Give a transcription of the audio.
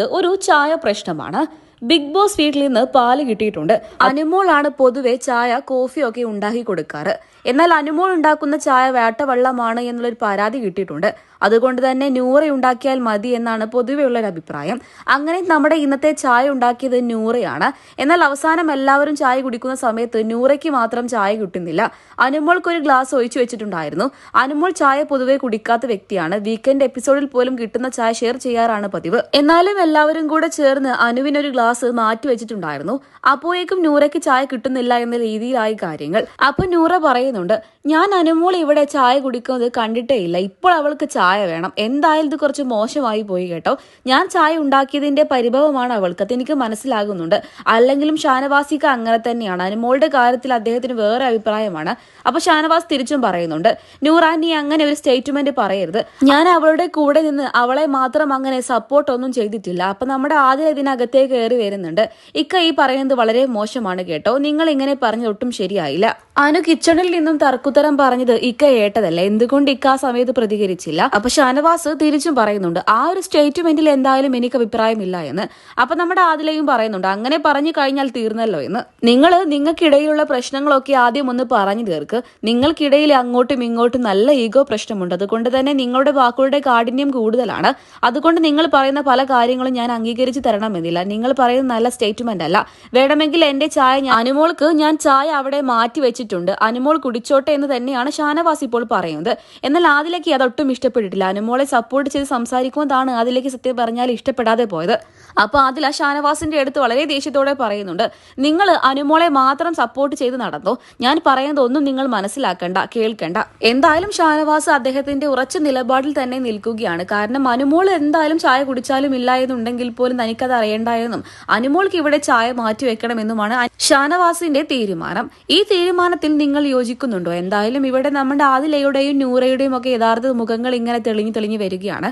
ഒരു ചായ പ്രശ്നമാണ്. ബിഗ് ബോസ് വീട്ടിൽ നിന്ന് പാല് കിട്ടിയിട്ടുണ്ട്. അനുമോളാണ് പൊതുവെ ചായ കോഫിയൊക്കെ ഉണ്ടാക്കി കൊടുക്കാറ്. എന്നാൽ അനുമോൾ ഉണ്ടാക്കുന്ന ചായ വേട്ടവെള്ളമാണ് എന്നുള്ളൊരു പരാതി കിട്ടിയിട്ടുണ്ട്. അതുകൊണ്ട് തന്നെ നൂറ ഉണ്ടാക്കിയാൽ മതി എന്നാണ് പൊതുവെയുള്ള ഒരു അഭിപ്രായം. അങ്ങനെ നമ്മുടെ ഇന്നത്തെ ചായ ഉണ്ടാക്കിയത് നൂറയാണ്. എന്നാൽ അവസാനം എല്ലാവരും ചായ കുടിക്കുന്ന സമയത്ത് നൂറയ്ക്ക് മാത്രം ചായ കിട്ടുന്നില്ല. അനുമോൾക്ക് ഒരു ഗ്ലാസ് ഒഴിച്ചു വെച്ചിട്ടുണ്ടായിരുന്നു. അനുമോൾ ചായ പൊതുവെ കുടിക്കാത്ത വ്യക്തിയാണ്. വീക്കെൻഡ് എപ്പിസോഡിൽ പോലും കിട്ടുന്ന ചായ ഷെയർ ചെയ്യാറാണ് പതിവ്. എന്നാലും എല്ലാവരും കൂടെ ചേർന്ന് അനുവിനൊരു ഗ്ലാസ് മാറ്റി വെച്ചിട്ടുണ്ടായിരുന്നു. അപ്പോഴേക്കും നൂറയ്ക്ക് ചായ കിട്ടുന്നില്ല എന്ന രീതിയിലായി കാര്യങ്ങൾ. അപ്പൊ നൂറ പറയുന്നുണ്ട്, ഞാൻ അനുമോൾ ഇവിടെ ചായ കുടിക്കുന്നത് കണ്ടിട്ടേ ഇല്ല, ഇപ്പോൾ അവൾക്ക് ചായ വേണം. എന്തായാലും ഇത് കുറച്ച് മോശമായി പോയി കേട്ടോ. ഞാൻ ചായ ഉണ്ടാക്കിയതിന്റെ പരിഭവമാണ് അവൾക്ക്, അതെനിക്ക് മനസ്സിലാകുന്നുണ്ട്. അല്ലെങ്കിലും ഷാനവാസിക്ക് അങ്ങനെ തന്നെയാണ്. അനുമോളുടെ കാര്യത്തിൽ അദ്ദേഹത്തിന് വേറെ അഭിപ്രായമാണ്. അപ്പൊ ഷാനവാസ് തിരിച്ചും പറയുന്നുണ്ട്, നൂറ നീ അങ്ങനെ ഒരു സ്റ്റേറ്റ്മെന്റ് പറയരുത്. ഞാൻ അവളുടെ കൂടെ നിന്ന് അവളെ മാത്രം അങ്ങനെ സപ്പോർട്ട് ഒന്നും ചെയ്തിട്ടില്ല. അപ്പൊ നമ്മുടെ ആദ്യം ഇതിനകത്തേക്ക് കയറി വരുന്നുണ്ട്. ഇക്ക ഈ പറയുന്നത് വളരെ മോശമാണ് കേട്ടോ, നിങ്ങൾ ഇങ്ങനെ പറഞ്ഞത് ഒട്ടും ശരിയായില്ല. അനു കിച്ചണിൽ നിന്നും തർക്കുത്തരം പറഞ്ഞത് ഇക്ക ഏട്ടതല്ല, എന്തുകൊണ്ട് ഇക്ക ആ സമയത്ത് പ്രതികരിച്ചില്ല? അപ്പൊ ഷാനവാസ് തിരിച്ചും പറയുന്നുണ്ട്, ആ ഒരു സ്റ്റേറ്റ്മെന്റിൽ എന്തായാലും എനിക്ക് അഭിപ്രായമില്ല എന്ന്. അപ്പൊ നമ്മുടെ ആദിലയും പറയുന്നുണ്ട്, അങ്ങനെ പറഞ്ഞു കഴിഞ്ഞാൽ തീർന്നല്ലോ എന്ന്. നിങ്ങൾക്കിടയിലുള്ള പ്രശ്നങ്ങളൊക്കെ ആദ്യം ഒന്ന് പറഞ്ഞു തീർക്ക്. നിങ്ങൾക്കിടയിൽ അങ്ങോട്ടും ഇങ്ങോട്ടും നല്ല ഈഗോ പ്രശ്നമുണ്ട്. അതുകൊണ്ട് തന്നെ നിങ്ങളുടെ വാക്കുകളുടെ കാഠിന്യം കൂടുതലാണ്. അതുകൊണ്ട് നിങ്ങൾ പറയുന്ന പല കാര്യങ്ങളും ഞാൻ അംഗീകരിച്ച് തരണമെന്നില്ല. നിങ്ങൾ പറയുന്ന നല്ല സ്റ്റേറ്റ്മെന്റ് അല്ല. വേണമെങ്കിൽ എന്റെ ചായ അനുമോൾക്ക് ഞാൻ ചായ അവിടെ മാറ്റി വെച്ചിട്ടുണ്ട്, അനുമോൾ കുടിച്ചോട്ടെ എന്ന് തന്നെയാണ് ഷാനവാസ് ഇപ്പോൾ പറയുന്നത്. എന്നാൽ ആദിലേക്ക് അതൊട്ടും ഇഷ്ടപ്പെട്ടിട്ടില്ല. അനുമോളെ സപ്പോർട്ട് ചെയ്ത് സംസാരിക്കുന്നതാണ് ആദിലേക്ക് സത്യം പറഞ്ഞാൽ ഇഷ്ടപ്പെടാതെ പോയത്. അപ്പൊ ആദില ഷാനവാസിന്റെ അടുത്ത് വളരെ ദേഷ്യത്തോടെ പറയുന്നുണ്ട്, നിങ്ങൾ അനുമോളെ മാത്രം സപ്പോർട്ട് ചെയ്ത് നടന്നോ, ഞാൻ പറയുന്നതൊന്നും നിങ്ങൾ മനസ്സിലാക്കണ്ട, കേൾക്കണ്ട. എന്തായാലും ഷാനവാസ് അദ്ദേഹത്തിന്റെ ഉറച്ച നിലപാടിൽ തന്നെ നിൽക്കുകയാണ്. കാരണം അനുമോൾ എന്തായാലും ചായ കുടിച്ചാലും ഇല്ല എന്നുണ്ടെങ്കിൽ പോലും തനിക്കത് അറിയണ്ടായെന്നും അനുമോൾക്ക് ഇവിടെ ചായ മാറ്റിവെക്കണമെന്നുമാണ് ഷാനവാസിന്റെ തീരുമാനം. ഈ തീരുമാനത്തിൽ നിങ്ങൾ യോജിക്കുന്നുണ്ടോ? എന്തായാലും ഇവിടെ നമ്മുടെ ആദിലയുടെയും നൂറയുടെയും ഒക്കെ യഥാർത്ഥ മുഖങ്ങൾ ഇങ്ങനെ തെളിഞ്ഞു വരികയാണ്.